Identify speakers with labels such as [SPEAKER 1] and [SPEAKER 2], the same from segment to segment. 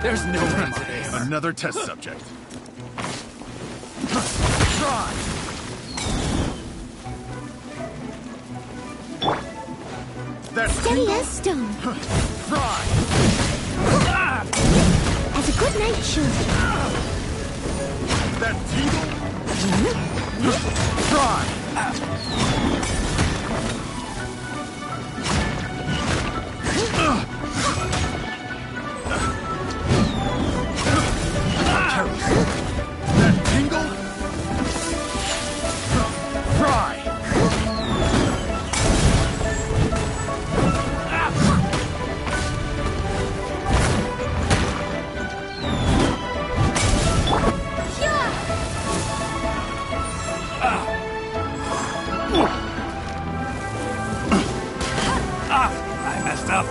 [SPEAKER 1] There's no end to this.
[SPEAKER 2] Another test subject.
[SPEAKER 1] Try!
[SPEAKER 2] That's
[SPEAKER 3] Steady as stone.
[SPEAKER 2] Try!
[SPEAKER 3] As a good night should.
[SPEAKER 2] That tingle? Try! That tingle? Try!
[SPEAKER 1] I messed up.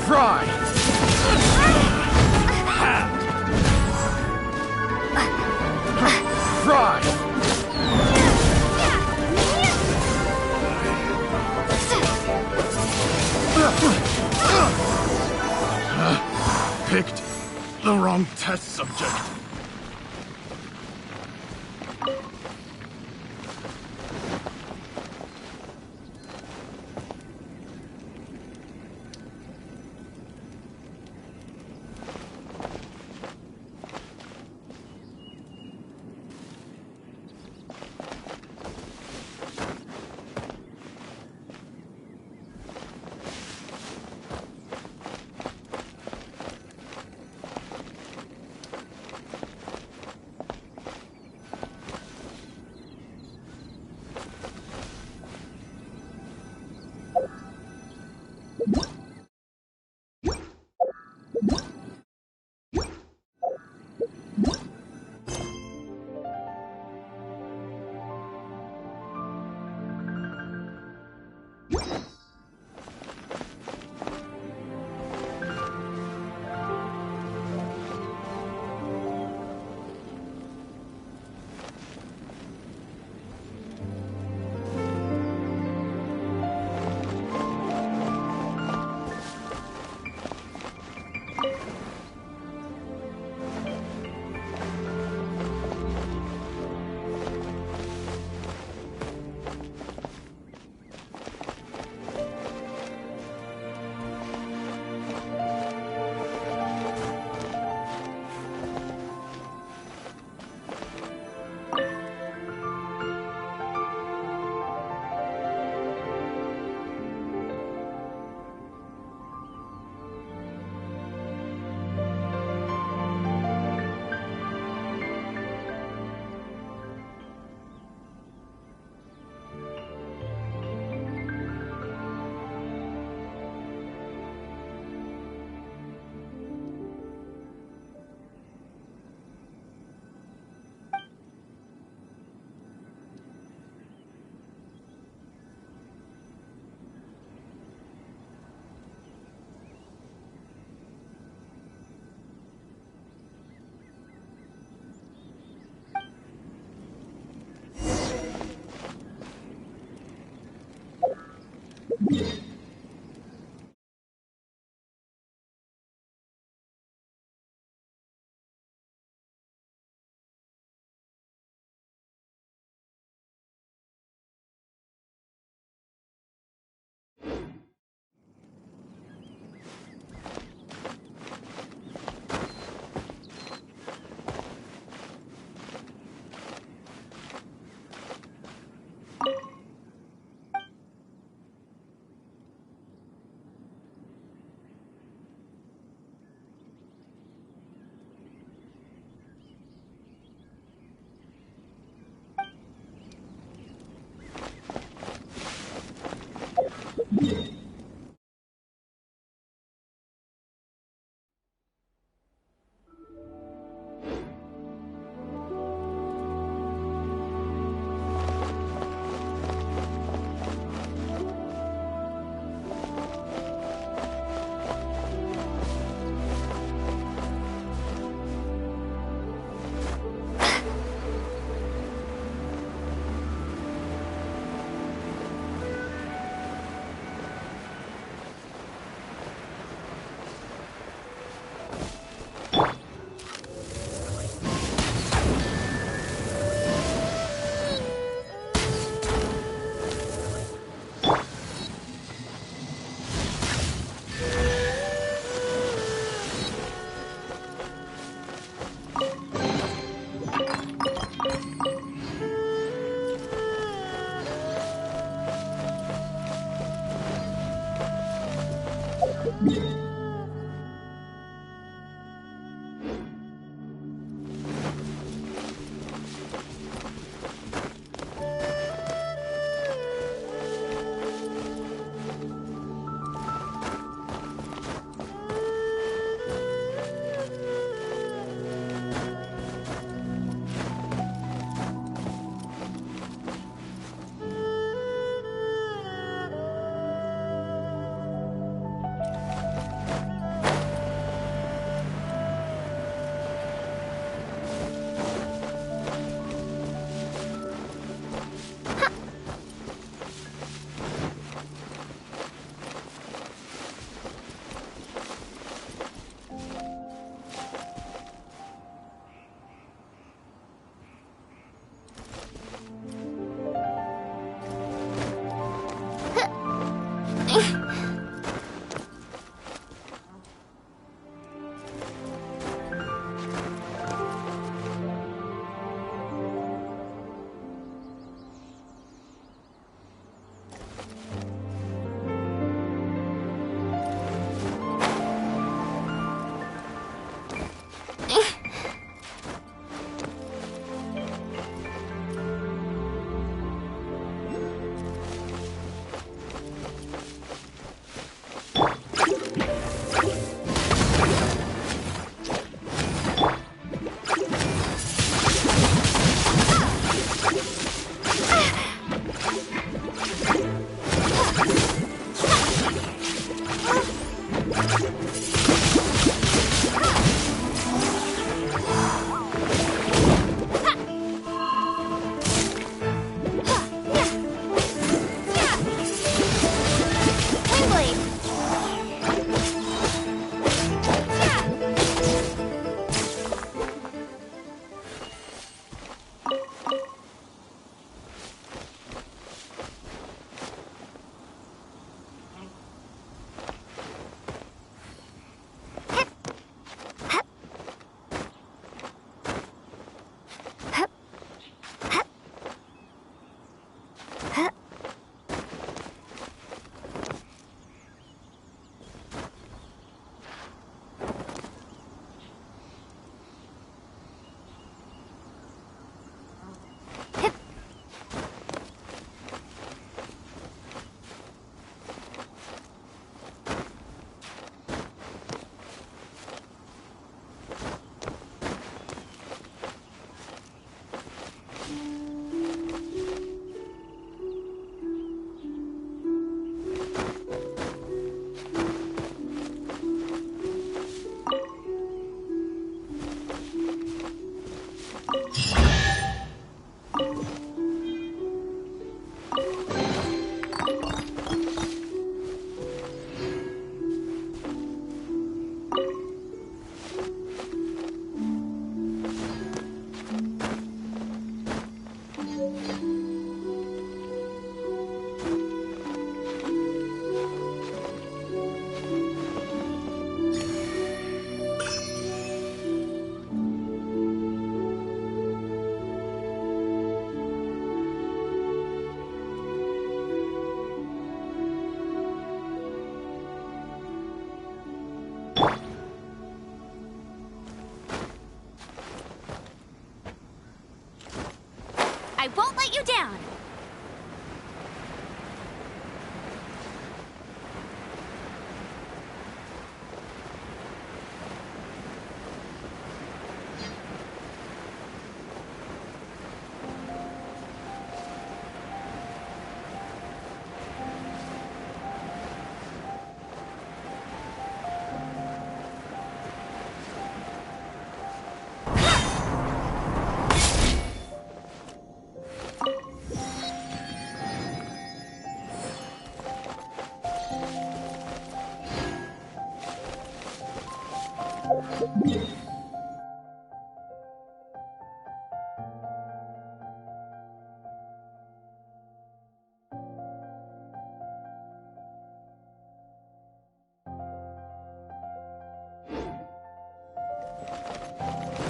[SPEAKER 2] Fry! Fry! Picked the wrong test subject.
[SPEAKER 3] I won't let you down.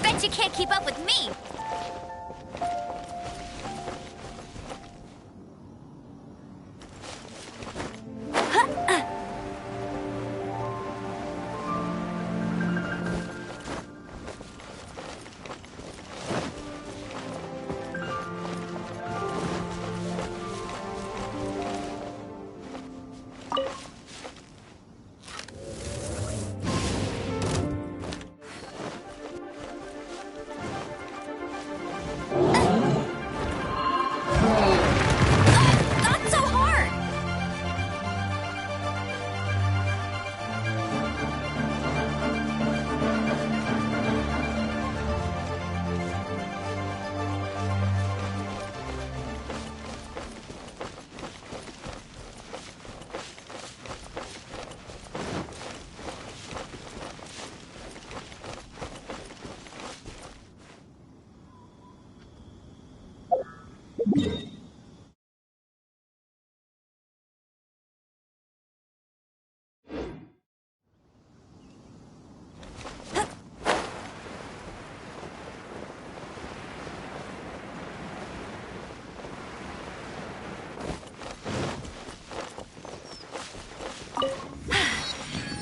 [SPEAKER 4] Bet you can't keep up with me! Not so hard!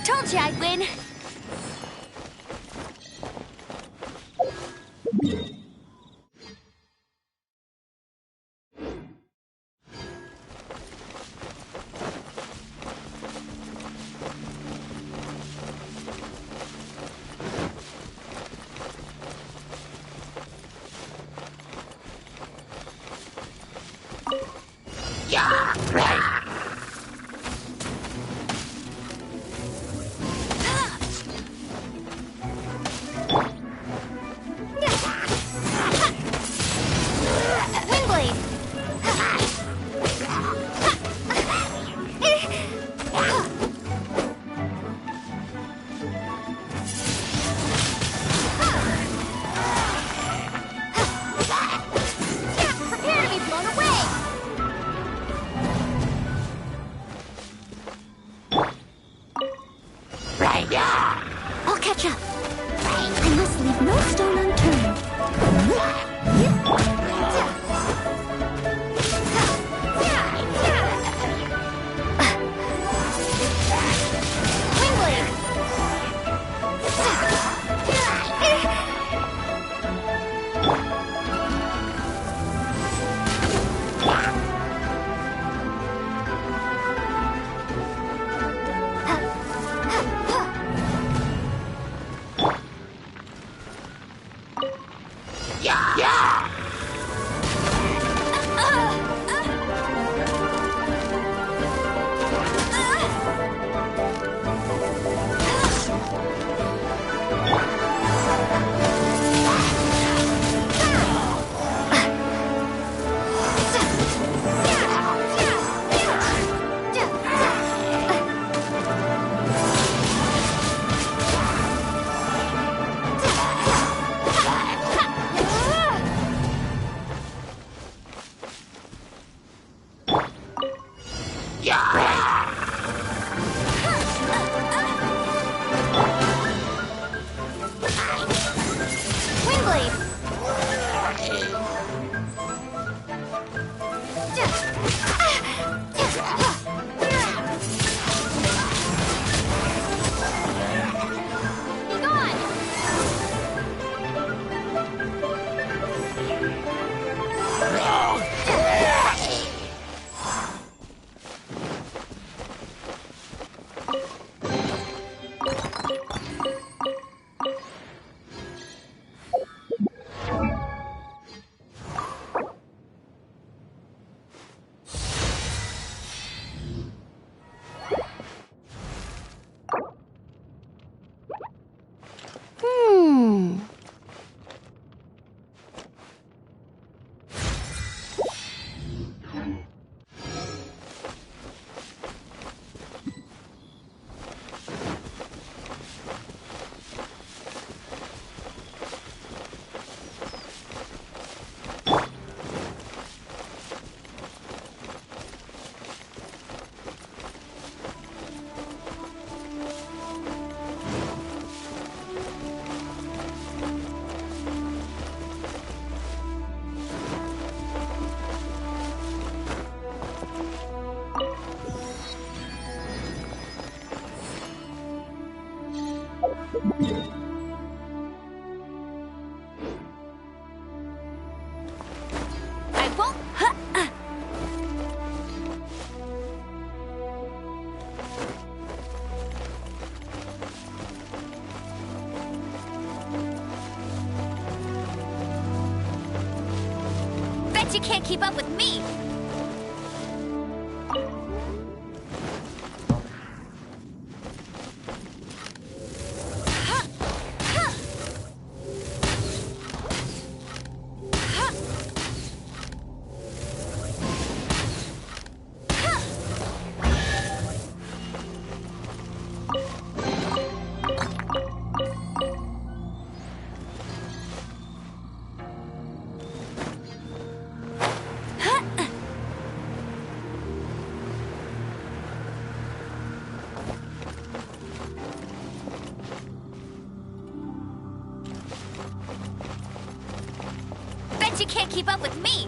[SPEAKER 4] Told you I'd win. Prepare to be blown away! you can't keep up with me. Bet you can't keep up with me.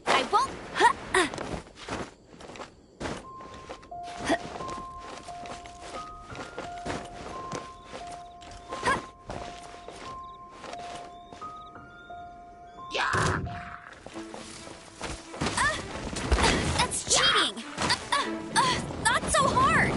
[SPEAKER 4] I won't. That's cheating. Not so hard.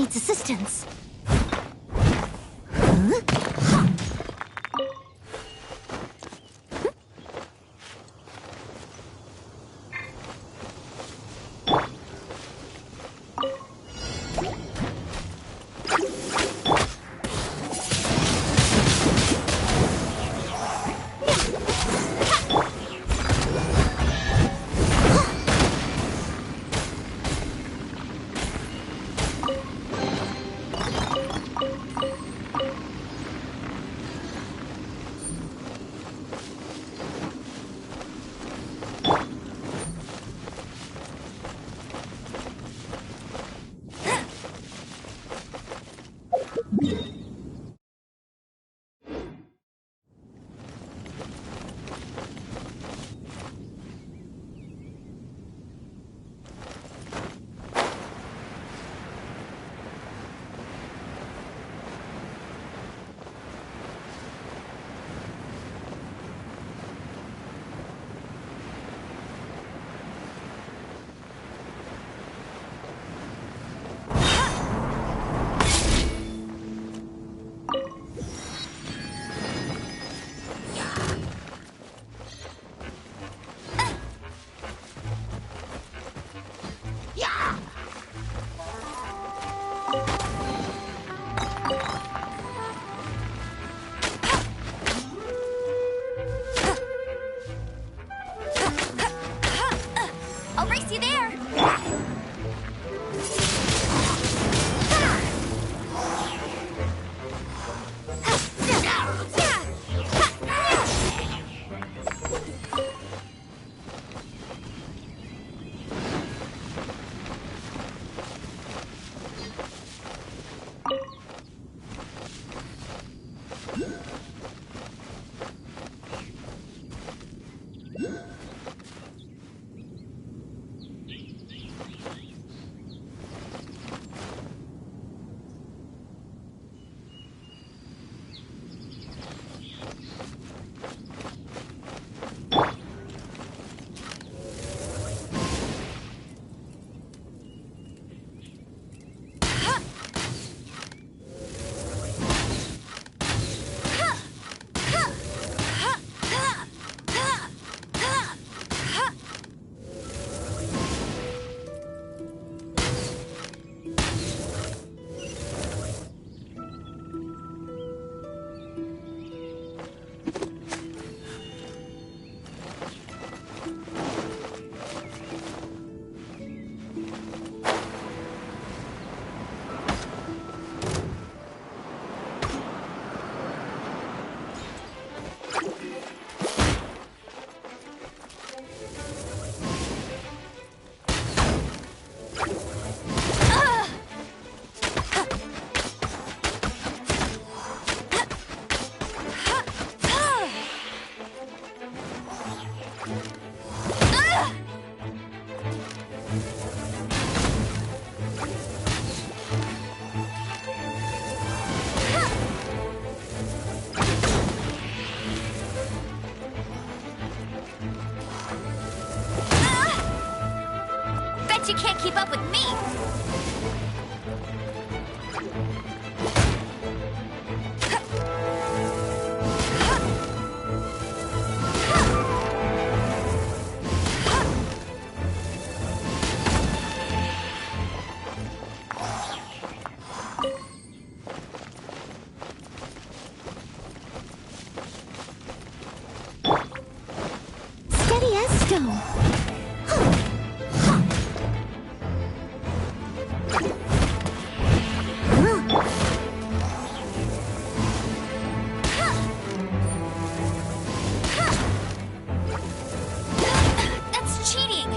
[SPEAKER 3] needs assistance. Huh?
[SPEAKER 4] I'll race you there. Bet you can't keep up with me.
[SPEAKER 3] Steady as stone.
[SPEAKER 4] That's cheating.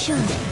[SPEAKER 3] Show.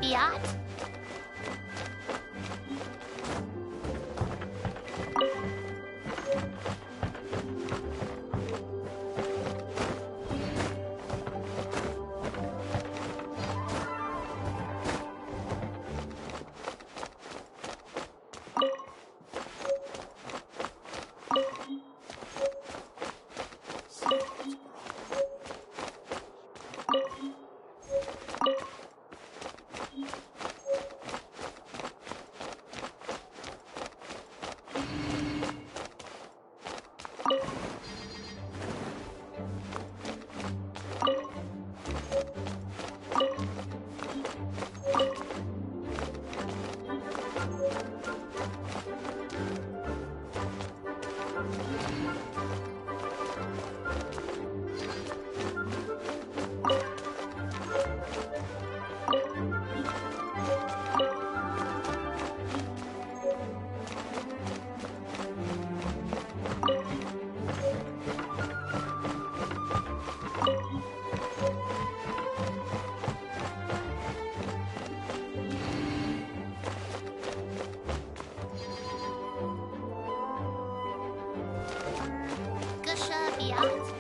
[SPEAKER 3] Biat. Gusha Biat.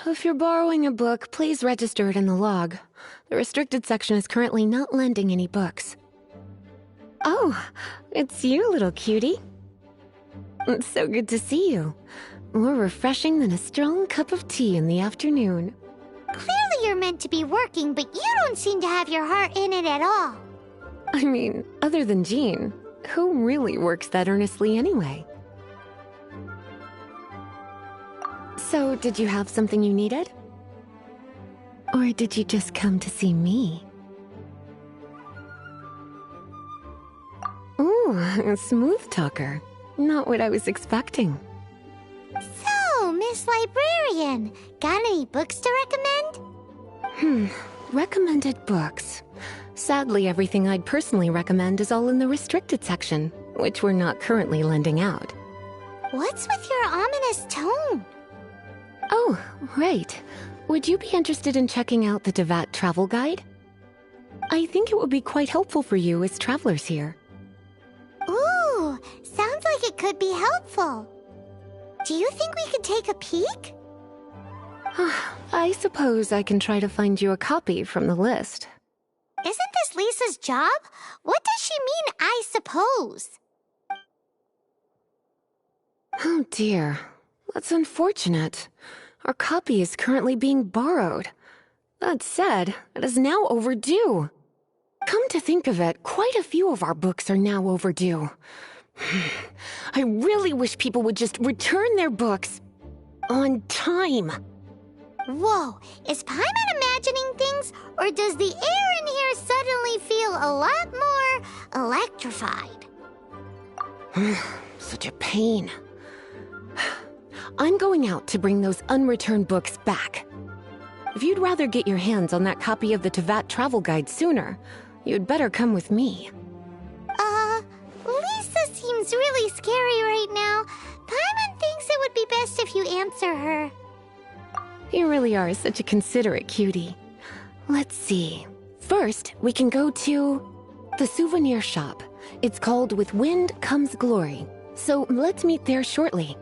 [SPEAKER 5] If you're borrowing a book, please register it in the log. The restricted section is currently not lending any books. Oh, it's you, little cutie. It's so good to see you. More refreshing than a strong cup of tea in the afternoon.
[SPEAKER 3] Clearly you're meant to be working, but you don't seem to have your heart in it at all.
[SPEAKER 5] I mean, other than Jean, who really works that earnestly anyway? So, did you have something you needed? Or did you just come to see me? Ooh, a smooth talker. Not what I was expecting.
[SPEAKER 3] So, Miss Librarian, got any books to recommend?
[SPEAKER 5] Recommended books. Sadly, everything I'd personally recommend is all in the restricted section, which we're not currently lending out.
[SPEAKER 3] What's with your ominous tone?
[SPEAKER 5] Oh, right. Would you be interested in checking out the Devat travel guide? I think it would be quite helpful for you as travelers here.
[SPEAKER 3] Ooh, sounds like it could be helpful. Do you think we could take a peek?
[SPEAKER 5] I suppose I can try to find you a copy from the list.
[SPEAKER 3] Isn't this Lisa's job? What does she mean, I suppose?
[SPEAKER 5] Oh dear, that's unfortunate. Our copy is currently being borrowed. That said, it is now overdue. Come to think of it, quite a few of our books are now overdue. I really wish people would just return their books on time.
[SPEAKER 3] Whoa, is Paimon imagining things, or does the air in here suddenly feel a lot more electrified?
[SPEAKER 5] Such a pain. I'm going out to bring those unreturned books back. If you'd rather get your hands on that copy of the Tevat travel guide sooner, you'd better come with me.
[SPEAKER 3] Lisa seems really scary right now. Paimon thinks it would be best if you answer her.
[SPEAKER 5] You really are such a considerate cutie. Let's see. First, we can go to the souvenir shop. It's called With Wind Comes Glory. So let's meet there shortly.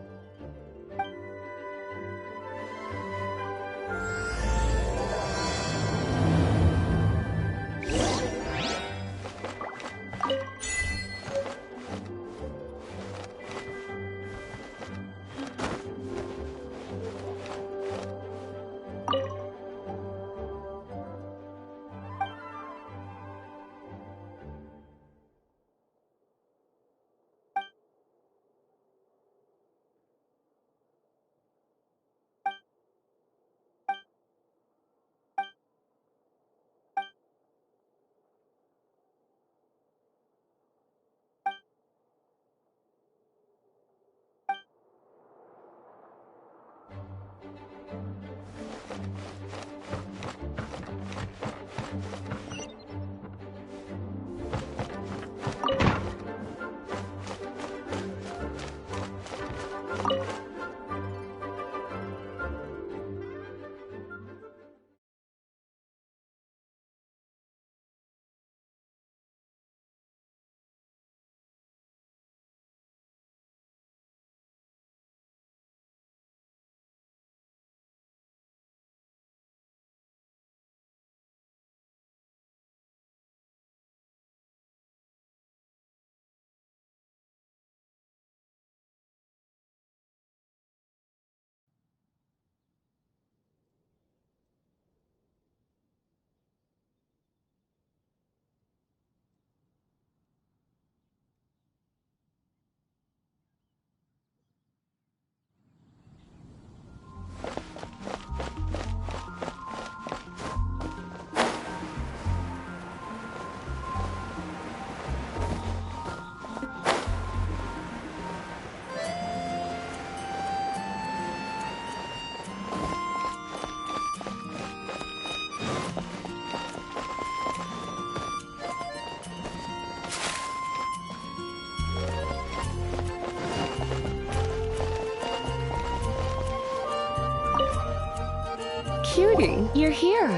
[SPEAKER 5] Cutie, you're here.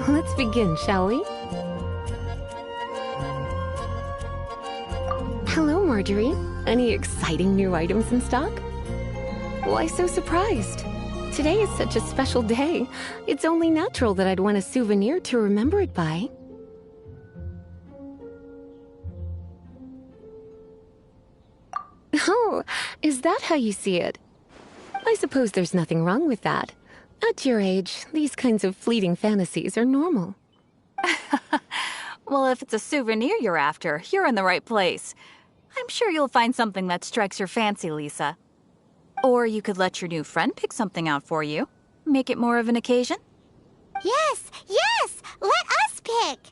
[SPEAKER 5] Let's begin, shall we? Hello, Marjorie. Any exciting new items in stock? Why so surprised? Today is such a special day. It's only natural that I'd want a souvenir to remember it by. Oh, is that how you see it? I suppose there's nothing wrong with that. At your age, these kinds of fleeting fantasies are normal.
[SPEAKER 6] Well, if it's a souvenir you're after, you're in the right place. I'm sure you'll find something that strikes your fancy, Lisa. Or you could let your new friend pick something out for you. Make it more of an occasion.
[SPEAKER 3] Yes, yes! Let us pick!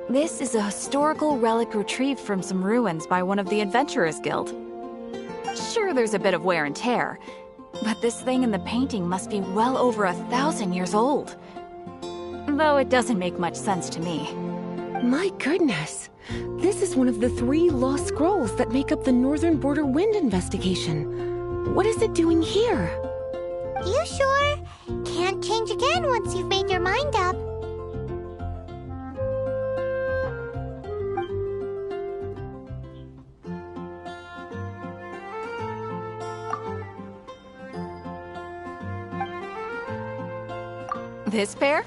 [SPEAKER 6] This is a historical relic retrieved from some ruins by one of the Adventurers Guild. Sure, there's a bit of wear and tear, but this thing in the painting must be well over 1,000 years old. Though it doesn't make much sense to me.
[SPEAKER 5] My goodness. This is one of the 3 lost scrolls that make up the Northern Border Wind investigation. What is it doing here?
[SPEAKER 3] You sure? Can't change again once you've made your mind up.
[SPEAKER 6] This pair?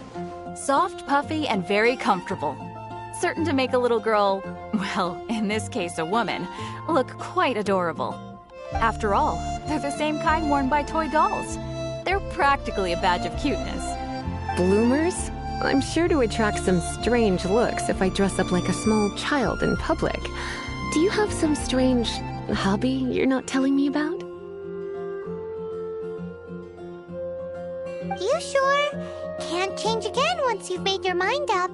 [SPEAKER 6] Soft, puffy, and very comfortable. Certain to make a little girl, well, in this case a woman, look quite adorable. After all, they're the same kind worn by toy dolls. They're practically a badge of cuteness.
[SPEAKER 5] Bloomers? I'm sure to attract some strange looks if I dress up like a small child in public. Do you have some strange hobby you're not telling me about?
[SPEAKER 3] You sure? Can't change again once you've made your mind up.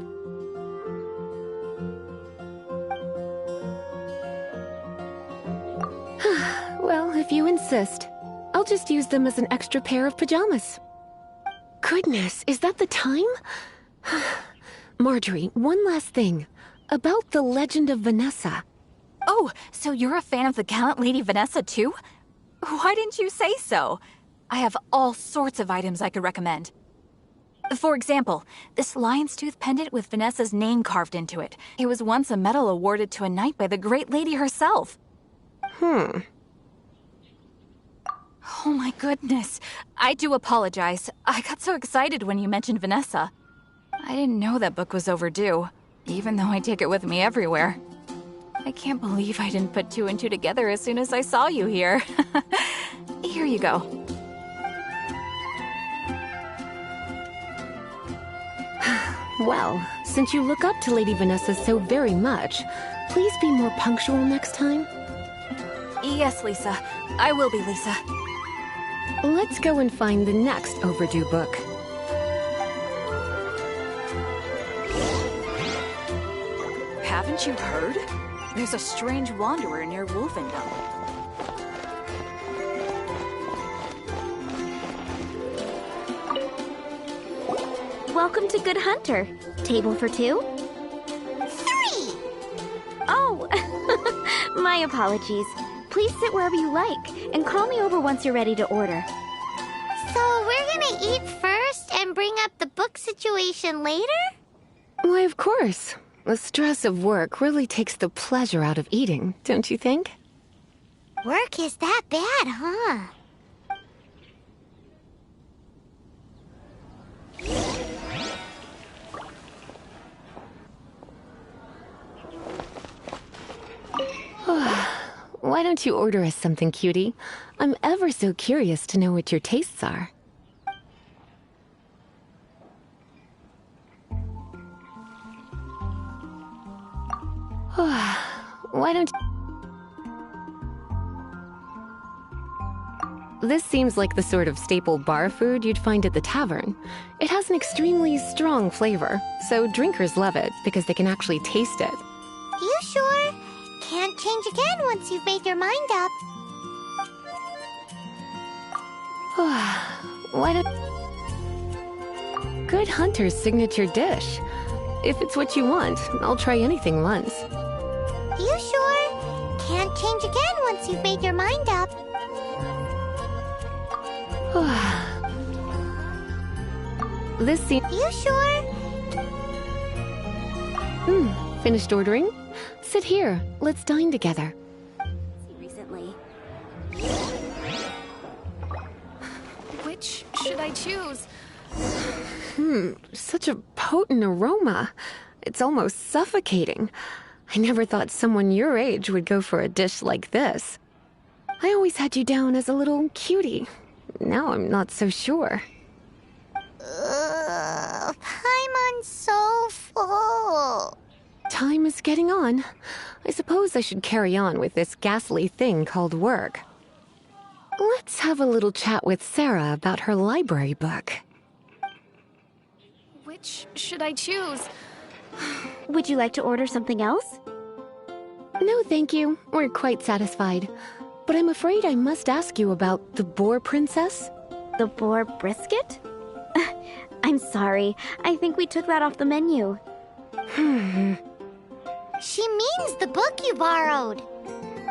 [SPEAKER 5] Well, if you insist, I'll just use them as an extra pair of pajamas. Goodness, is that the time? Marjorie, one last thing. About the legend of Vanessa.
[SPEAKER 6] Oh, so you're a fan of the gallant Lady Vanessa too? Why didn't you say so? I have all sorts of items I could recommend. For example, this lion's tooth pendant with Vanessa's name carved into it. It was once a medal awarded to a knight by the great lady herself. Oh my goodness. I do apologize. I got so excited when you mentioned Vanessa. I didn't know that book was overdue, even though I take it with me everywhere. I can't believe I didn't put 2 and 2 together as soon as I saw you here. Here you go.
[SPEAKER 5] Well, since you look up to Lady Vanessa so very much, please be more punctual next time.
[SPEAKER 6] Yes, Lisa. I will be, Lisa.
[SPEAKER 5] Let's go and find the next overdue book.
[SPEAKER 6] Haven't you heard? There's a strange wanderer near Wolfendom.
[SPEAKER 7] Welcome to Good Hunter. Table for 2?
[SPEAKER 3] 3!
[SPEAKER 7] Oh, my apologies. Please sit wherever you like, and call me over once you're ready to order.
[SPEAKER 3] So we're gonna eat first and bring up the book situation later?
[SPEAKER 5] Why, of course. The stress of work really takes the pleasure out of eating, don't you think?
[SPEAKER 3] Work is that bad, huh?
[SPEAKER 5] Why don't you order us something, cutie? I'm ever so curious to know what your tastes are. Why don't This seems like the sort of staple bar food you'd find at the tavern. It has an extremely strong flavor, so drinkers love it because they can actually taste it.
[SPEAKER 3] You sure? Can't change again once you've made your mind up.
[SPEAKER 5] What a good hunter's signature dish. If it's what you want, I'll try anything once.
[SPEAKER 3] You sure? Can't change again once you've made your mind up.
[SPEAKER 5] This seems...
[SPEAKER 3] You sure?
[SPEAKER 5] Finished ordering? Sit here. Let's dine together.
[SPEAKER 7] Recently.
[SPEAKER 6] Which should I choose?
[SPEAKER 5] Such a potent aroma. It's almost suffocating. I never thought someone your age would go for a dish like this. I always had you down as a little cutie. Now I'm not so sure.
[SPEAKER 3] Paimon's so full.
[SPEAKER 5] Time is getting on. I suppose I should carry on with this ghastly thing called work. Let's have a little chat with Sarah about her library book.
[SPEAKER 6] Which should I choose?
[SPEAKER 7] Would you like to order something else?
[SPEAKER 5] No, thank you. We're quite satisfied. But I'm afraid I must ask you about the boar princess.
[SPEAKER 7] The boar brisket? I'm sorry. I think we took that off the menu.
[SPEAKER 3] She means the book you borrowed.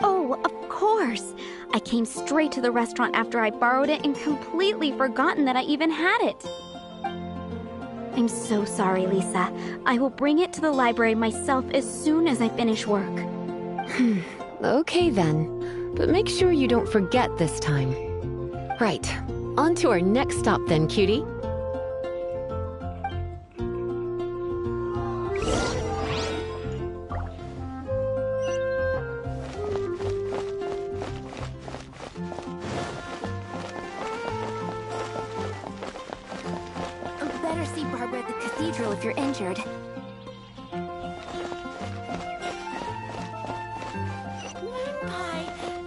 [SPEAKER 7] Oh, of course. I came straight to the restaurant after I borrowed it and completely forgotten that I even had it. I'm so sorry, Lisa. I will bring it to the library myself as soon as I finish work.
[SPEAKER 5] Okay then. But make sure you don't forget this time. Right. On to our next stop then, cutie.
[SPEAKER 7] Better see Barbara at the cathedral if you're injured.
[SPEAKER 3] Pie,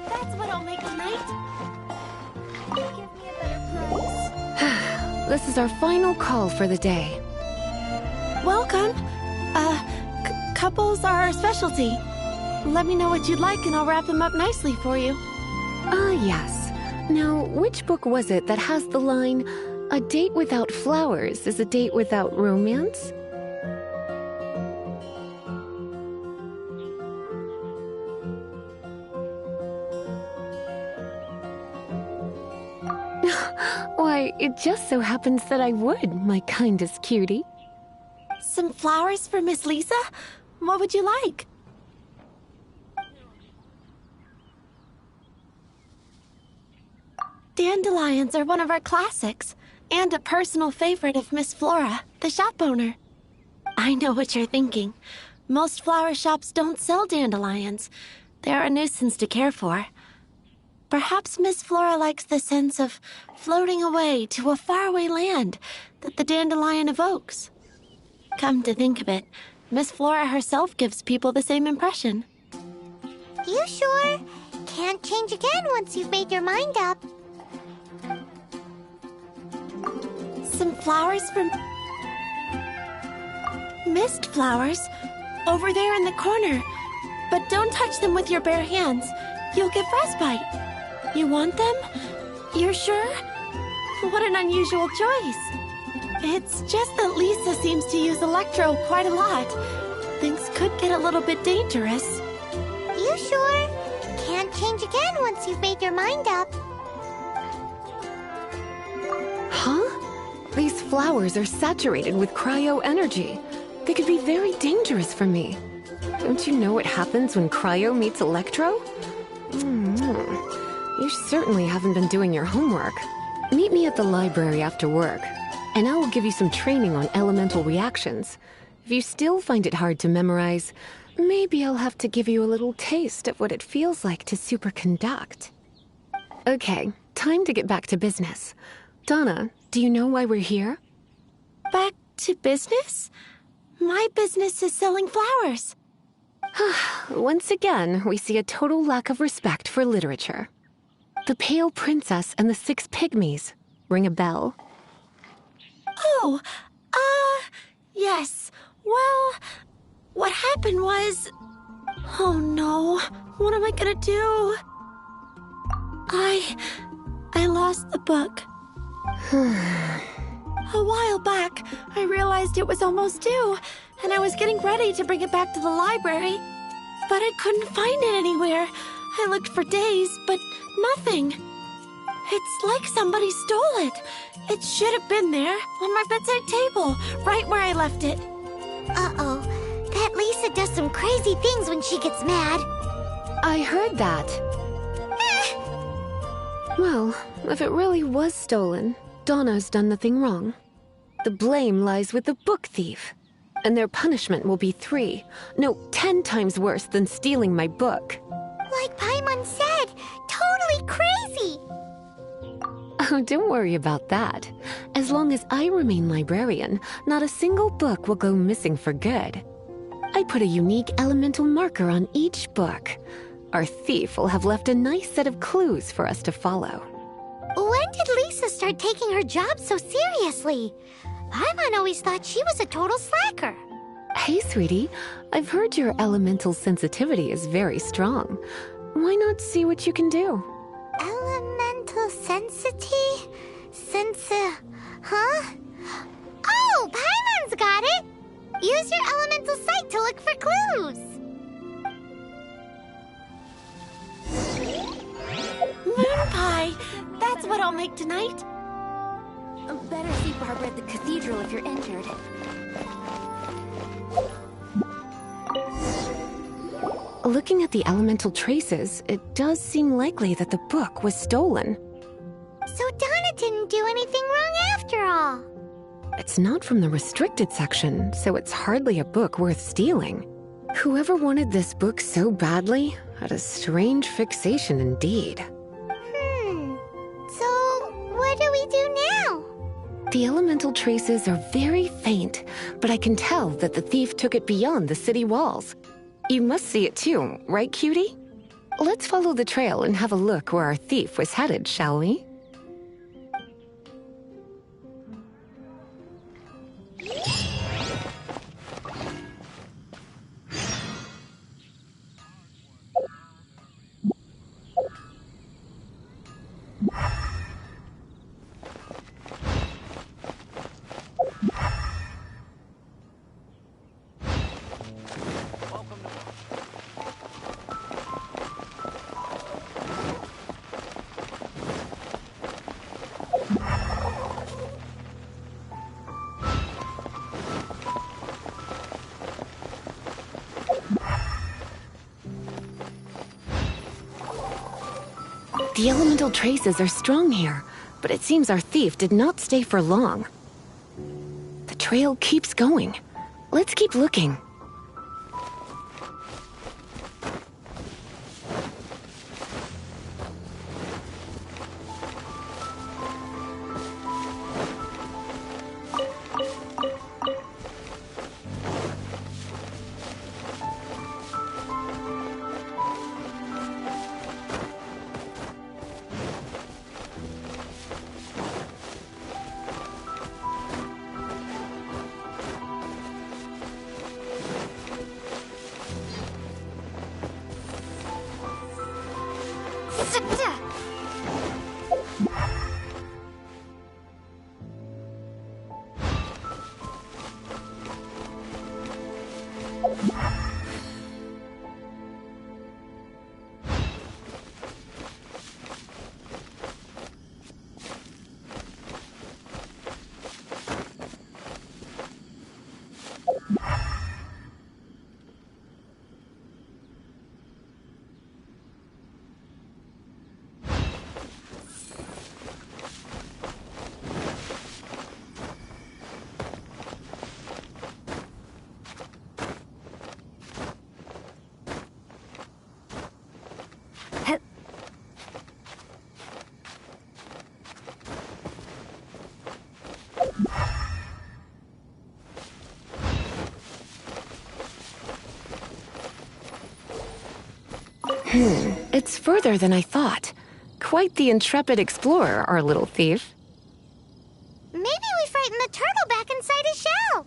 [SPEAKER 3] that's what I'll make tonight. Give me a better price.
[SPEAKER 5] This is our final call for the day.
[SPEAKER 8] Welcome. Couples are our specialty. Let me know what you'd like and I'll wrap them up nicely for you.
[SPEAKER 5] Yes. Now, which book was it that has the line, "A date without flowers is a date without romance"? Why, it just so happens that I would, my kindest cutie.
[SPEAKER 8] Some flowers for Miss Lisa? What would you like? Dandelions are one of our classics, and a personal favorite of Miss Flora, the shop owner. I know what you're thinking. Most flower shops don't sell dandelions. They're a nuisance to care for. Perhaps Miss Flora likes the sense of floating away to a faraway land that the dandelion evokes. Come to think of it, Miss Flora herself gives people the same impression.
[SPEAKER 3] You sure? Can't change again once you've made your mind up.
[SPEAKER 8] Some flowers from... Mist flowers? Over there in the corner. But don't touch them with your bare hands. You'll get frostbite. You want them? You're sure? What an unusual choice. It's just that Lisa seems to use Electro quite a lot. Things could get a little bit dangerous.
[SPEAKER 3] You sure? Can't change again once you've made your mind up.
[SPEAKER 5] Huh? These flowers are saturated with cryo energy. They could be very dangerous for me. Don't you know what happens when cryo meets electro? You certainly haven't been doing your homework. Meet me at the library after work, and I will give you some training on elemental reactions. If you still find it hard to memorize, maybe I'll have to give you a little taste of what it feels like to superconduct. Okay, time to get back to business. Donna, do you know why we're here?
[SPEAKER 8] Back to business? My business is selling flowers.
[SPEAKER 5] Once again, we see a total lack of respect for literature. The Pale Princess and the Six Pygmies. Ring a bell?
[SPEAKER 8] Oh, yes. Well, what happened was... Oh no, what am I gonna do? I lost the book. A while back, I realized it was almost due, and I was getting ready to bring it back to the library. But I couldn't find it anywhere. I looked for days, but nothing. It's like somebody stole it. It should have been there, on my bedside table, right where I left it.
[SPEAKER 3] Uh-oh. That Lisa does some crazy things when she gets mad.
[SPEAKER 5] I heard that. Well, if it really was stolen, Donna's done nothing wrong. The blame lies with the book thief. And their punishment will be 10 times worse than stealing my book.
[SPEAKER 3] Like Paimon said, totally crazy.
[SPEAKER 5] Oh, don't worry about that. As long as I remain librarian, not a single book will go missing for good. I put a unique elemental marker on each book. Our thief will have left a nice set of clues for us to follow.
[SPEAKER 3] When did Lisa start taking her job so seriously? Paimon always thought she was a total slacker.
[SPEAKER 5] Hey, sweetie. I've heard your elemental sensitivity is very strong. Why not see what you can do?
[SPEAKER 3] Elemental sensity? Huh? Oh, Paimon's got it! Use your elemental sight to look for clues.
[SPEAKER 8] Moon pie! That's what I'll make tonight.
[SPEAKER 7] Better see Barbara at the cathedral if you're injured.
[SPEAKER 5] Looking at the elemental traces, it does seem likely that the book was stolen.
[SPEAKER 3] So Donna didn't do anything wrong after all.
[SPEAKER 5] It's not from the restricted section, so it's hardly a book worth stealing. Whoever wanted this book so badly had a strange fixation indeed.
[SPEAKER 3] So what do we do now?
[SPEAKER 5] The elemental traces are very faint, but I can tell that the thief took it beyond the city walls. You must see it too, right, cutie? Let's follow the trail and have a look where our thief was headed, shall we? The elemental traces are strong here, but it seems our thief did not stay for long. The trail keeps going. Let's keep looking. It's further than I thought. Quite the intrepid explorer, our little thief.
[SPEAKER 3] Maybe we frightened the turtle back inside his shell.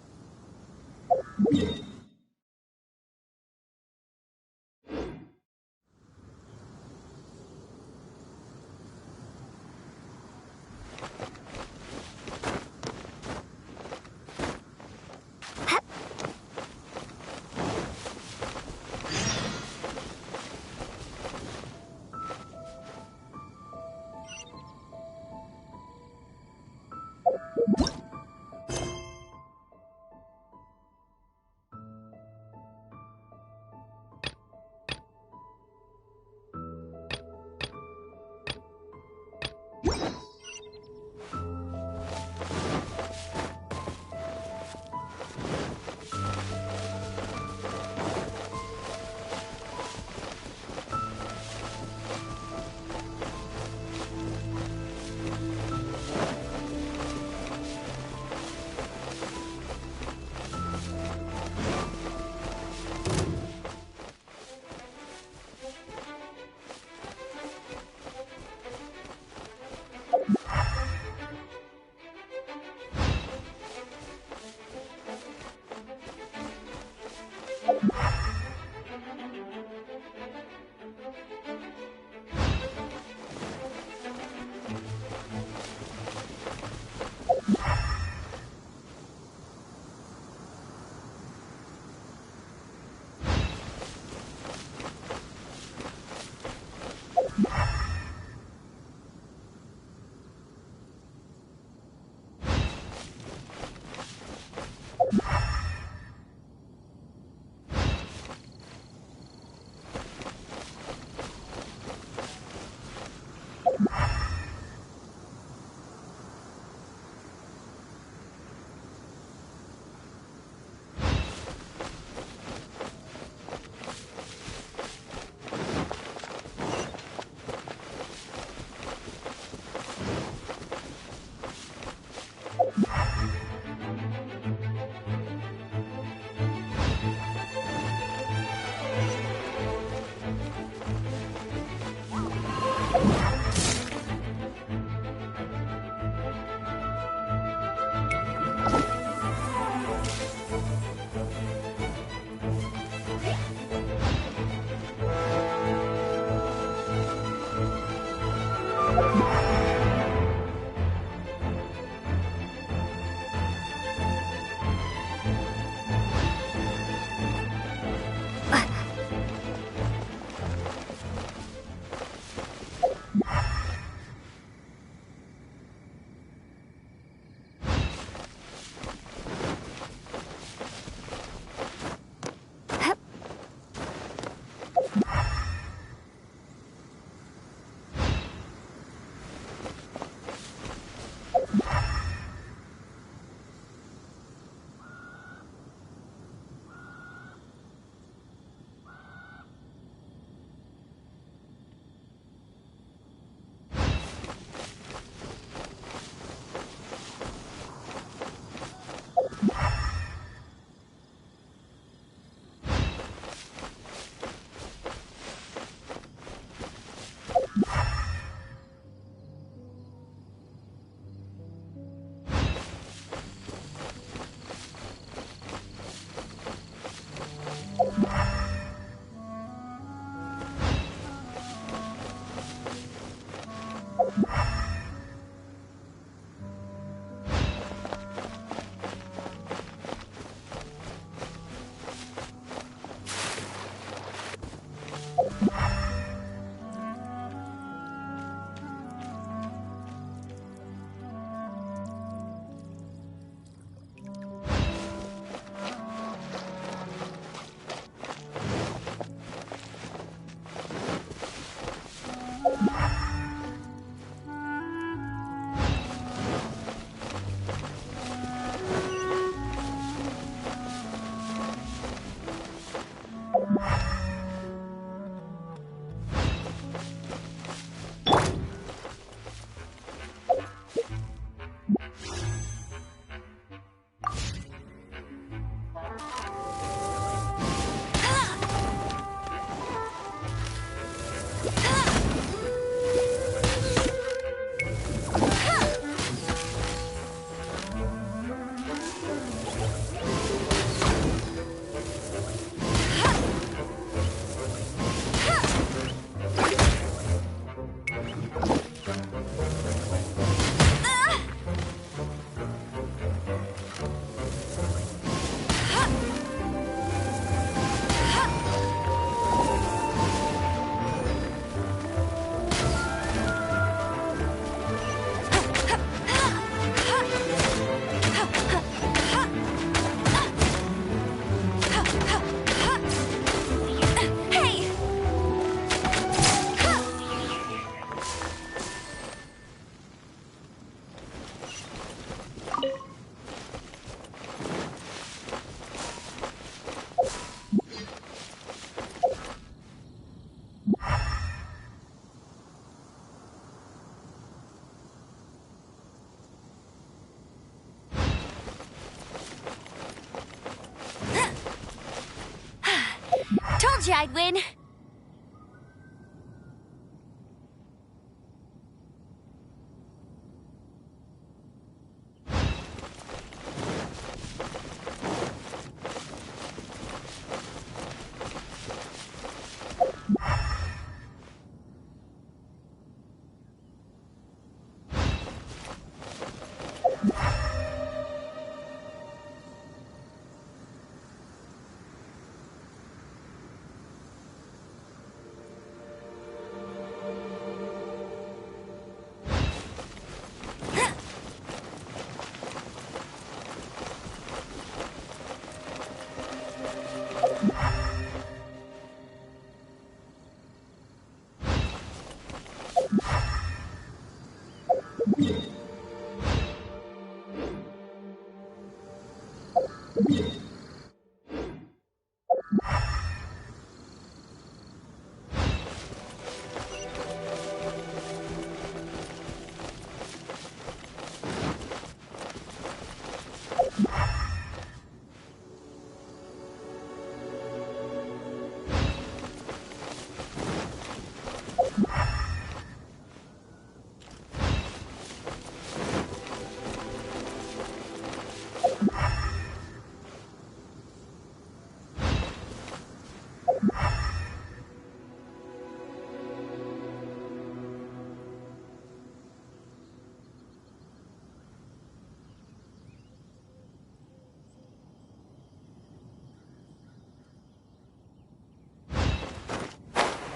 [SPEAKER 4] you I'd win.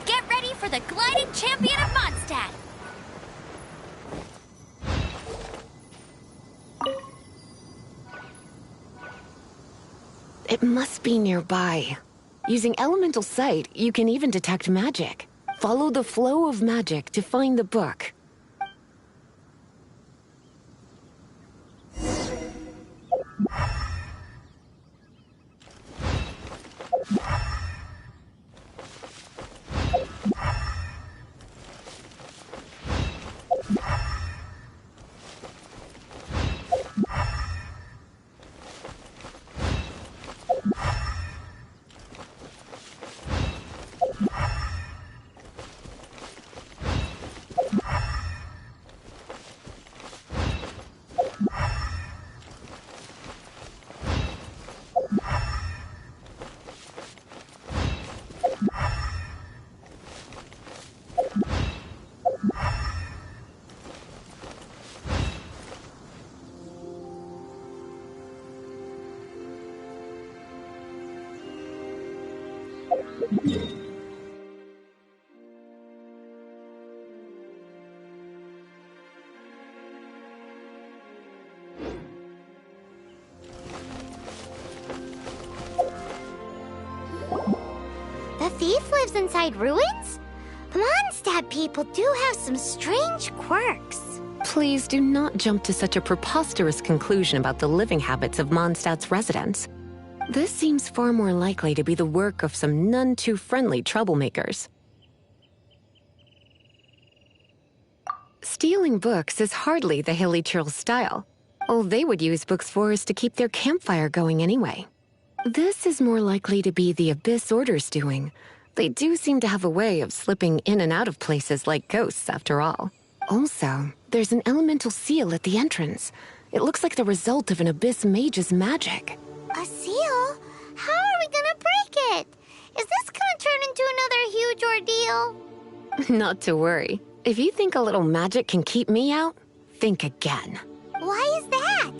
[SPEAKER 4] Get ready for the gliding champion of Mondstadt.
[SPEAKER 5] It must be nearby. Using elemental sight, you can even detect magic. Follow the flow of magic to find the book.
[SPEAKER 3] The thief lives inside ruins? Mondstadt people do have some strange quirks.
[SPEAKER 5] Please do not jump to such a preposterous conclusion about the living habits of Mondstadt's residents. This seems far more likely to be the work of some none-too-friendly troublemakers. Stealing books is hardly the Hilly Churl's style. All they would use books for is to keep their campfire going anyway. This is more likely to be the Abyss Order's doing. They do seem to have a way of slipping in and out of places like ghosts, after all. Also, there's an elemental seal at the entrance. It looks like the result of an Abyss mage's magic.
[SPEAKER 3] A seal? How are we gonna break it? Is this gonna turn into another huge ordeal?
[SPEAKER 5] Not to worry. If you think a little magic can keep me out, think again.
[SPEAKER 3] Why is that?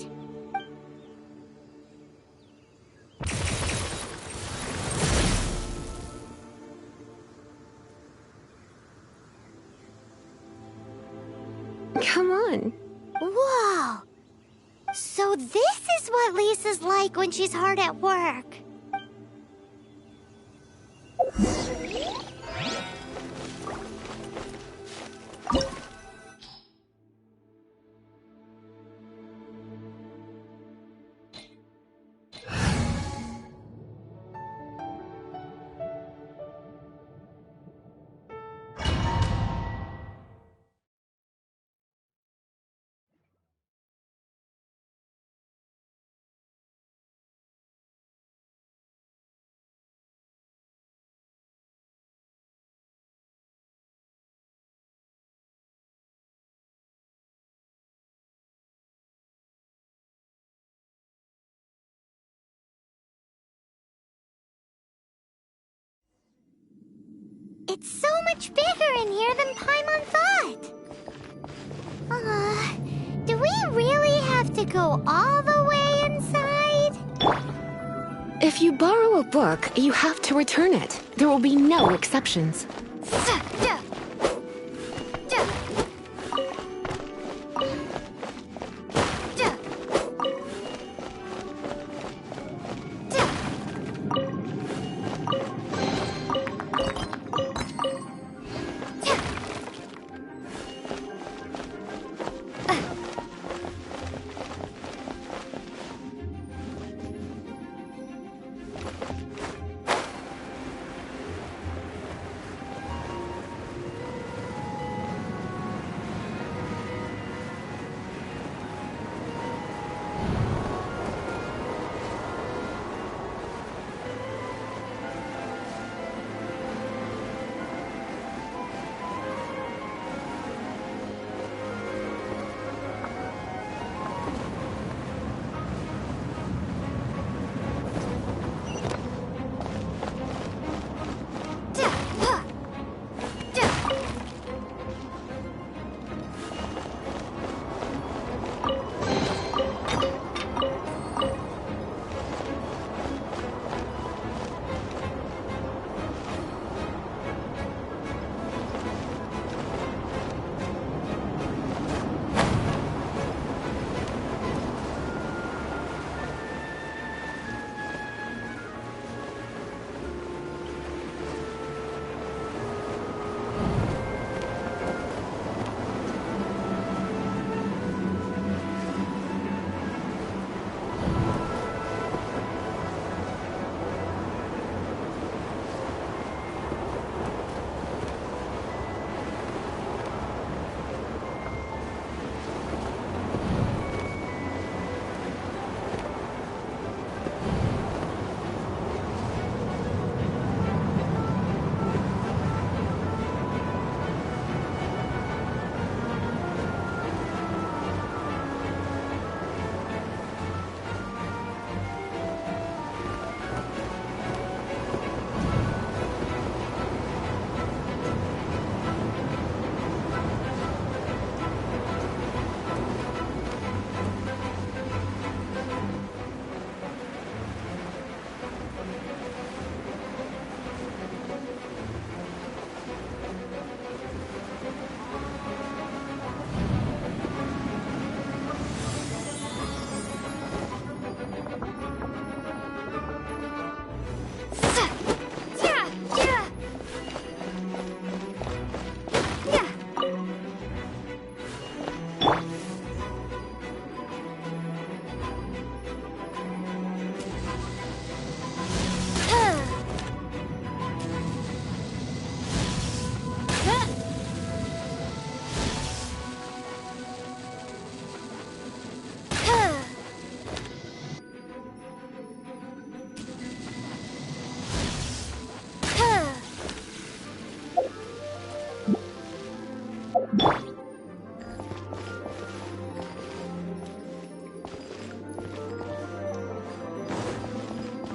[SPEAKER 5] Come on.
[SPEAKER 3] Whoa! So this is what Lisa's like when she's hard at work. It's so much bigger in here than Paimon thought. Do we really have to go all the way inside?
[SPEAKER 5] If you borrow a book, you have to return it. There will be no exceptions.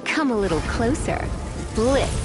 [SPEAKER 5] Come a little closer. Blitz.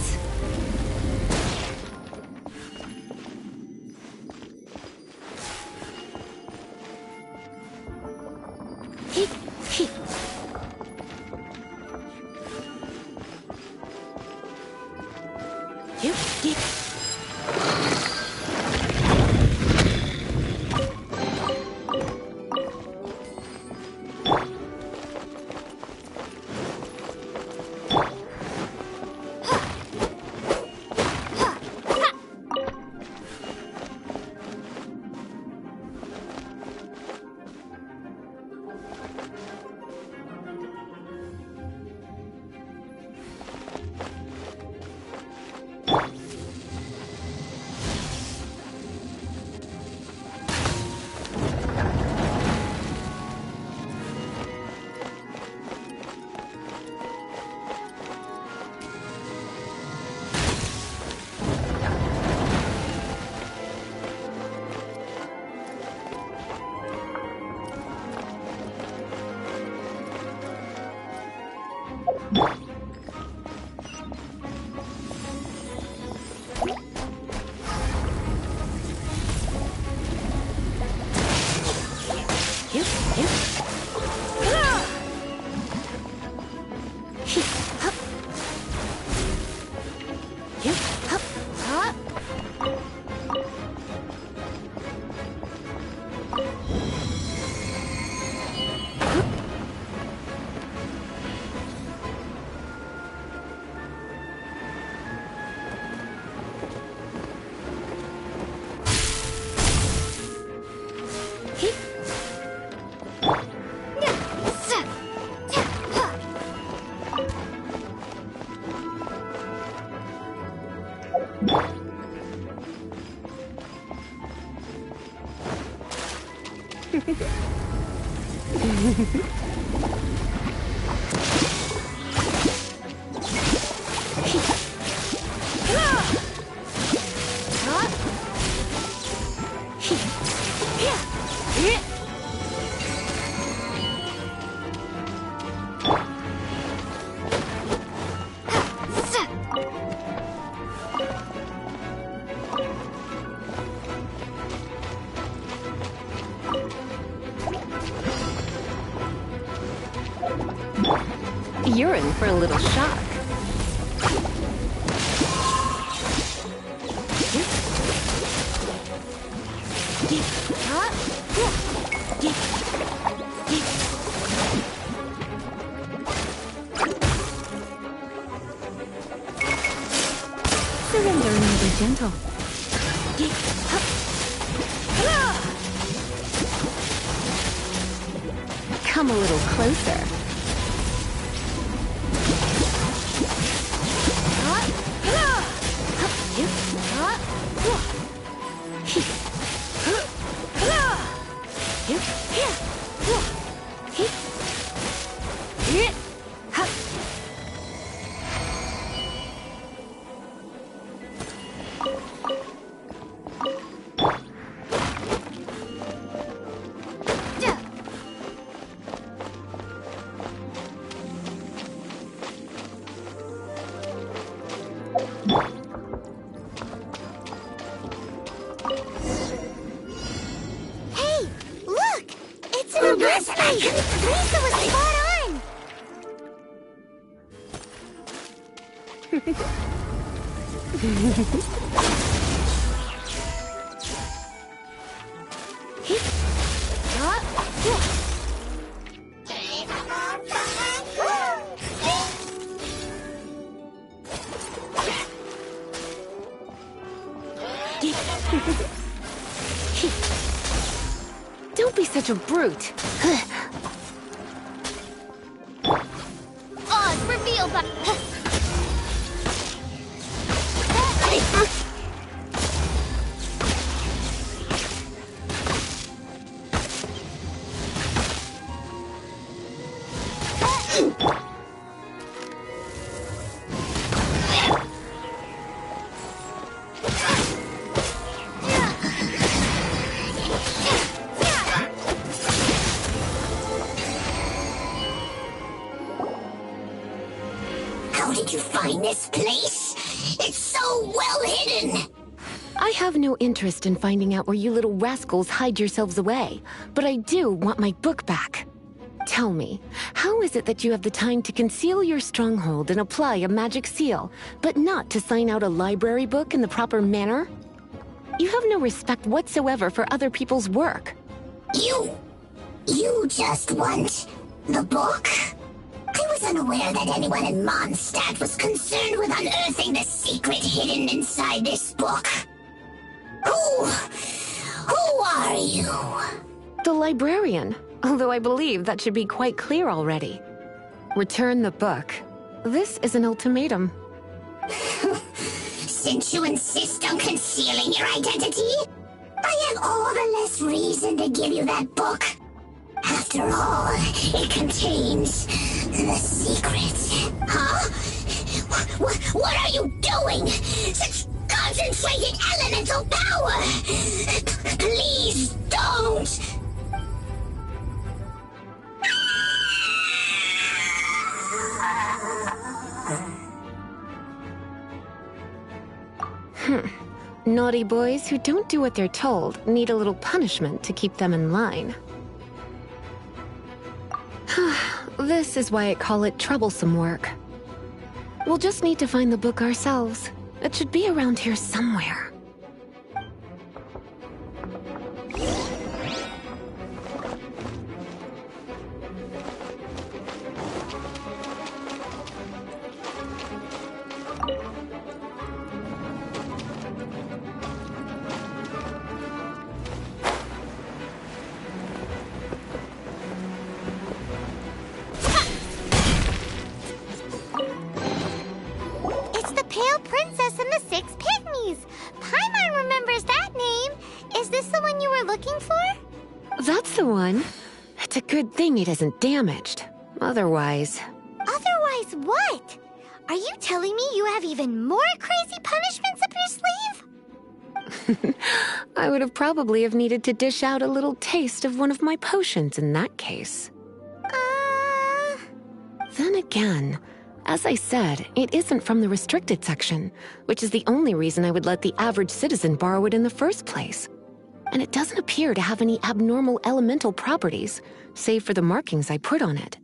[SPEAKER 5] You're in for a little shock. Surrender and be gentle. Come a little closer.
[SPEAKER 3] Hey, look! It's an arrest. Lisa was spot on!
[SPEAKER 5] Don't be such a brute.
[SPEAKER 4] Oz, reveal the...
[SPEAKER 3] How did you find this place? It's so well hidden!
[SPEAKER 5] I have no interest in finding out where you little rascals hide yourselves away, but I do want my book back. Tell me, how is it that you have the time to conceal your stronghold and apply a magic seal, but not to sign out a library book in the proper manner? You have no respect whatsoever for other people's work.
[SPEAKER 3] You just want the book? I was unaware that anyone in Mondstadt was concerned with unearthing the secret hidden inside this book. Who are you?
[SPEAKER 5] The librarian, although I believe that should be quite clear already. Return the book. This is an ultimatum.
[SPEAKER 3] Since you insist on concealing your identity, I have all the less reason to give you that book. After all, it contains the secret. Huh? What are you doing? Such concentrated elemental power! Please don't!
[SPEAKER 5] Naughty boys who don't do what they're told need a little punishment to keep them in line. This is why I call it troublesome work. We'll just need to find the book ourselves. It should be around here somewhere. That's the one. It's a good thing it isn't damaged. Otherwise...
[SPEAKER 3] Otherwise what? Are you telling me you have even more crazy punishments up your sleeve?
[SPEAKER 5] I would have probably have needed to dish out a little taste of one of my potions in that case. Then again, as I said, it isn't from the restricted section, which is the only reason I would let the average citizen borrow it in the first place. And it doesn't appear to have any abnormal elemental properties, save for the markings I put on it.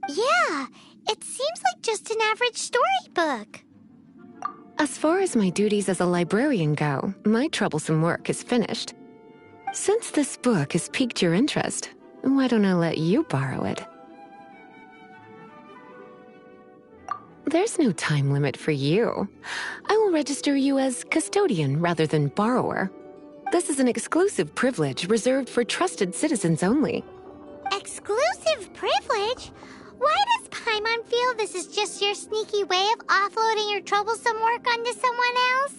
[SPEAKER 3] Yeah, it seems like just an average storybook.
[SPEAKER 5] As far as my duties as a librarian go, my troublesome work is finished. Since this book has piqued your interest, why don't I let you borrow it? There's no time limit for you. I will register you as custodian rather than borrower. This is an exclusive privilege reserved for trusted citizens only.
[SPEAKER 3] Exclusive privilege? Why does Paimon feel this is just your sneaky way of offloading your troublesome work onto someone else?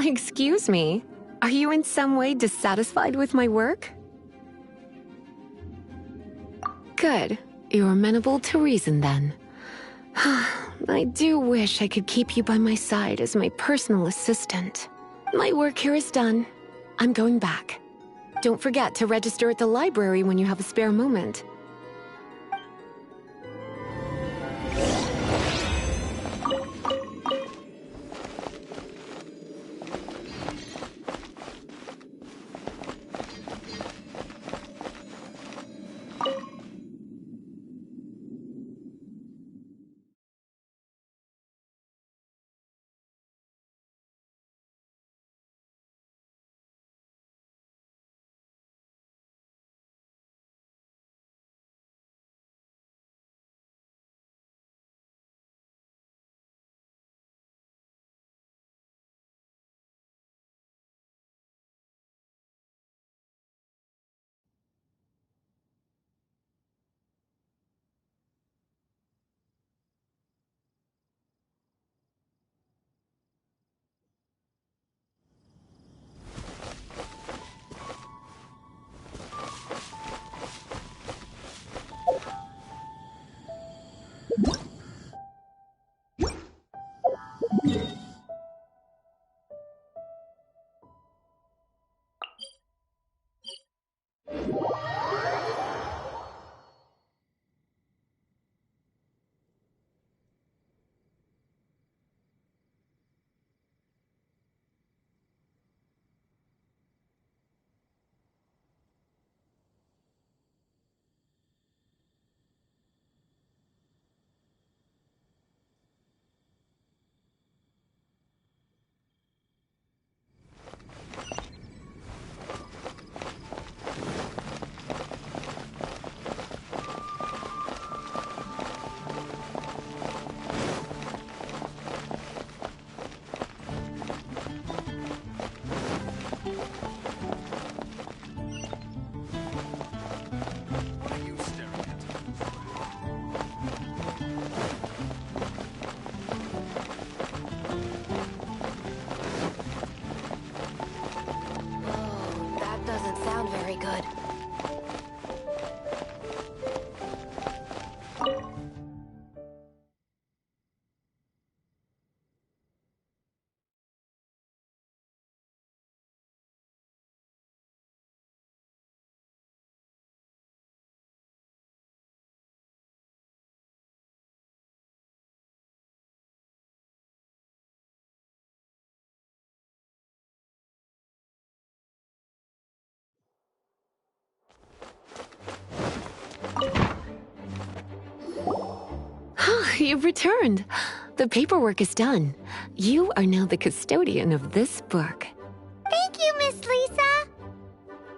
[SPEAKER 5] Excuse me, are you in some way dissatisfied with my work? Good. You're amenable to reason then. I do wish I could keep you by my side as my personal assistant. My work here is done. I'm going back. Don't forget to register at the library when you have a spare moment. You've returned. The paperwork is done. You are now the custodian of this book.
[SPEAKER 3] Thank you, Miss Lisa.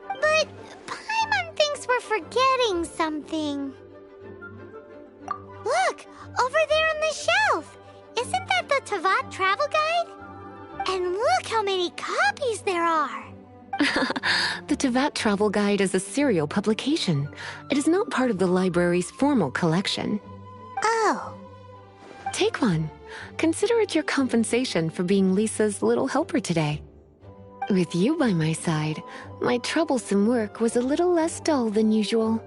[SPEAKER 3] But Paimon thinks we're forgetting something. Look, over there on the shelf. Isn't that the Teyvat travel guide? And look how many copies there are.
[SPEAKER 5] The Teyvat Travel Guide is a serial publication. It is not part of the library's formal collection.
[SPEAKER 3] Oh.
[SPEAKER 5] Take one. Consider it your compensation for being Lisa's little helper today. With you by my side, my troublesome work was a little less dull than usual.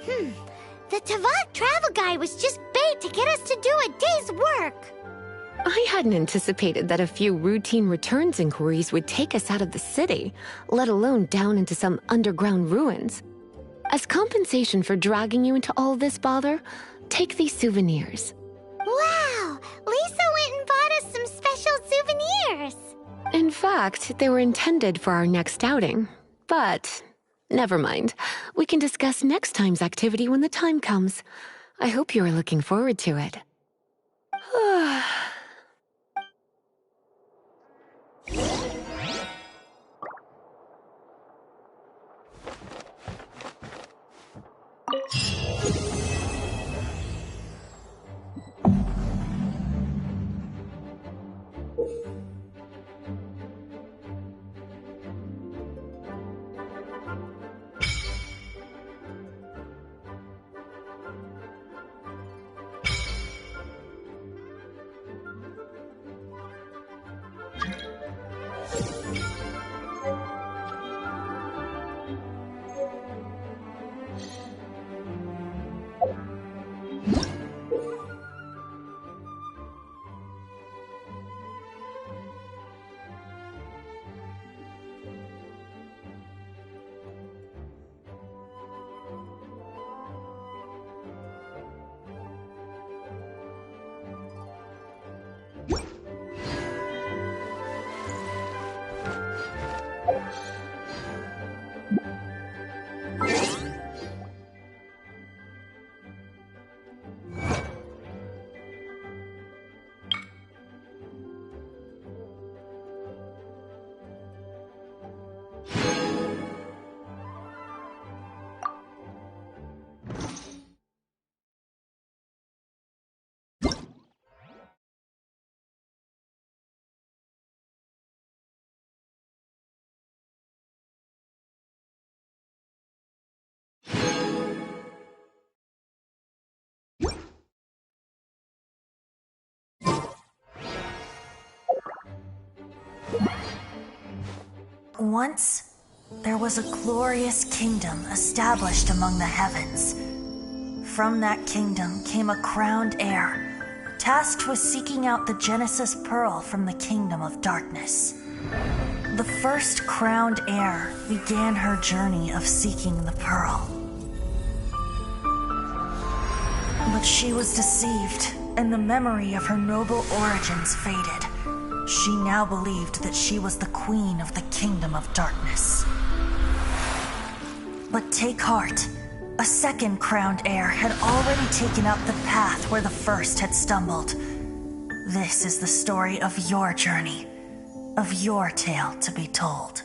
[SPEAKER 3] The Tavok travel guide was just bait to get us to do a day's work.
[SPEAKER 5] I hadn't anticipated that a few routine returns inquiries would take us out of the city, let alone down into some underground ruins. As compensation for dragging you into all this bother, take these souvenirs.
[SPEAKER 3] Wow! Lisa went and bought us some special souvenirs.
[SPEAKER 5] In fact, they were intended for our next outing. But never mind. We can discuss next time's activity when the time comes. I hope you are looking forward to it.
[SPEAKER 9] Once, there was a glorious kingdom established among the heavens. From that kingdom came a crowned heir, tasked with seeking out the Genesis Pearl from the kingdom of darkness. The first crowned heir began her journey of seeking the pearl. But she was deceived, and the memory of her noble origins faded. She now believed that she was the queen of the kingdom of darkness. But take heart. A second crowned heir had already taken up the path where the first had stumbled. This is the story of your journey, of your tale to be told.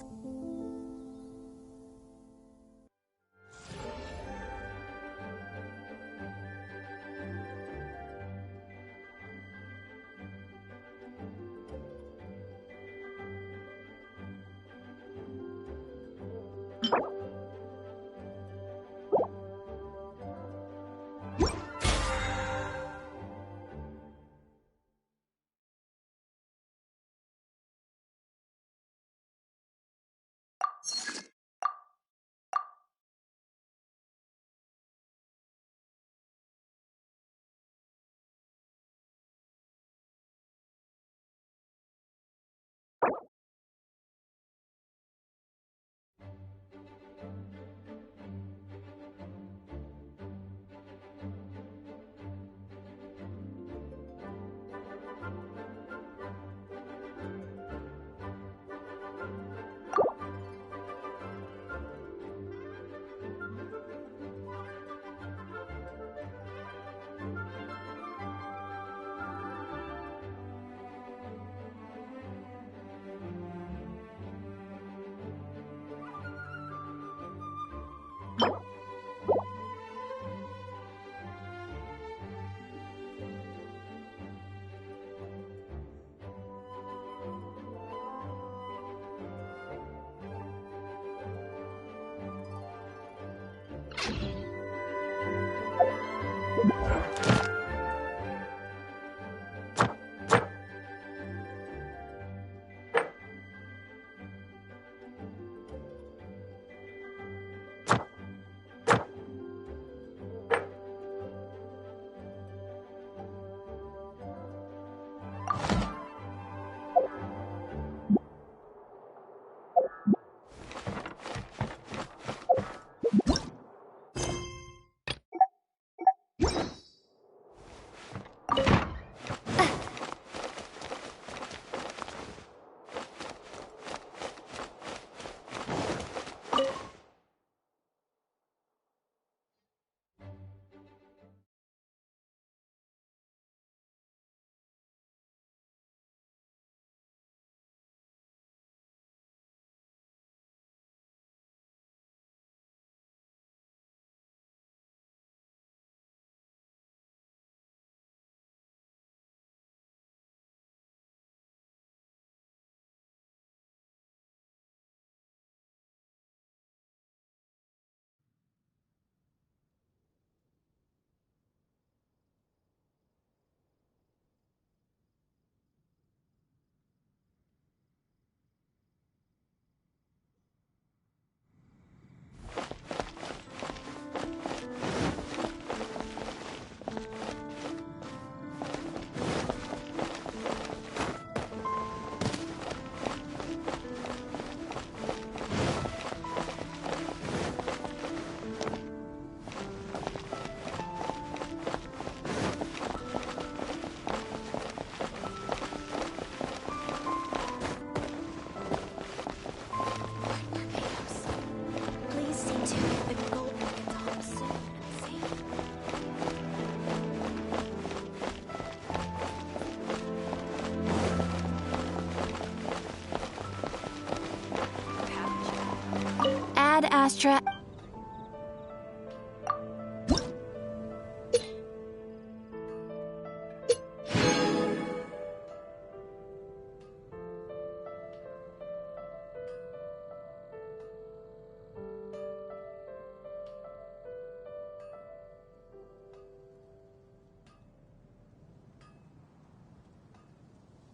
[SPEAKER 8] Ad Astra.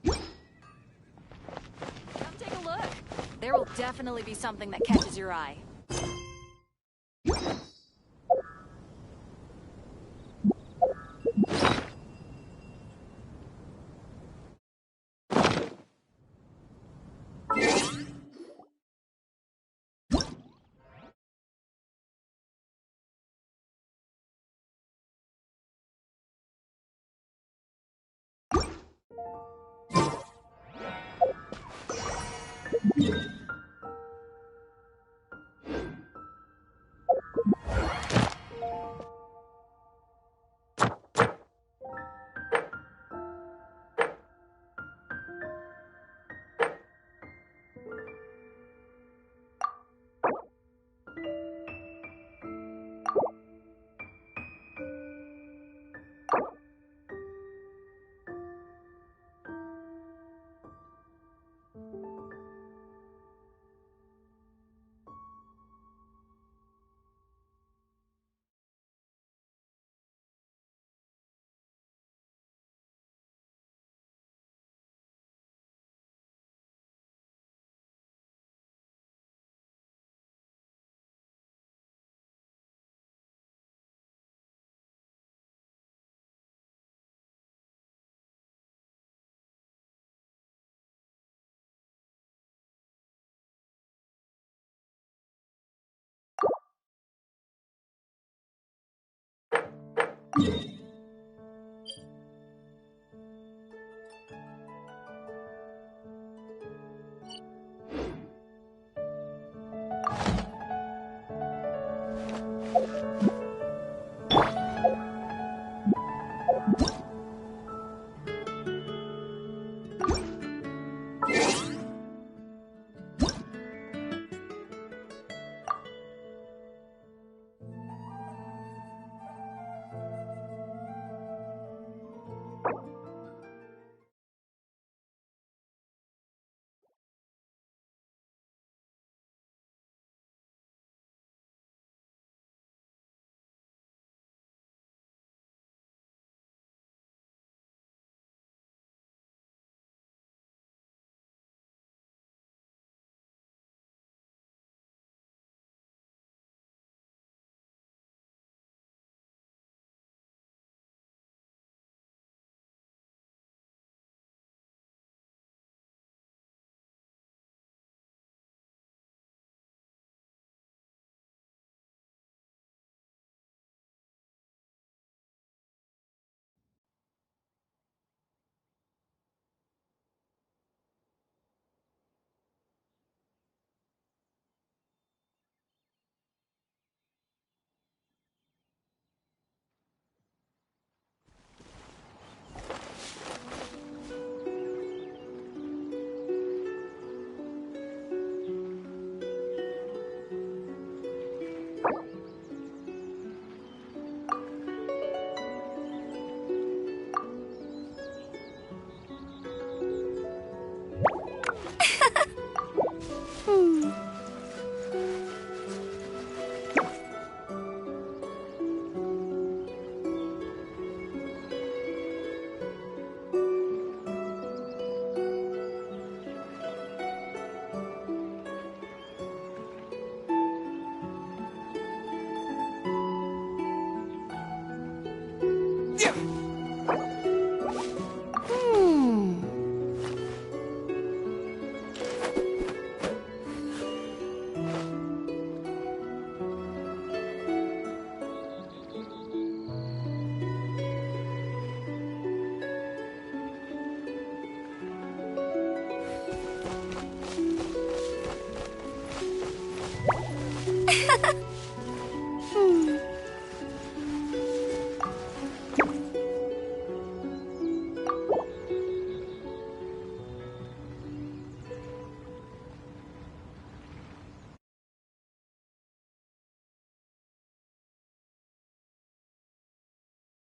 [SPEAKER 6] Come take a look. There will definitely be something that catches your eye.
[SPEAKER 3] You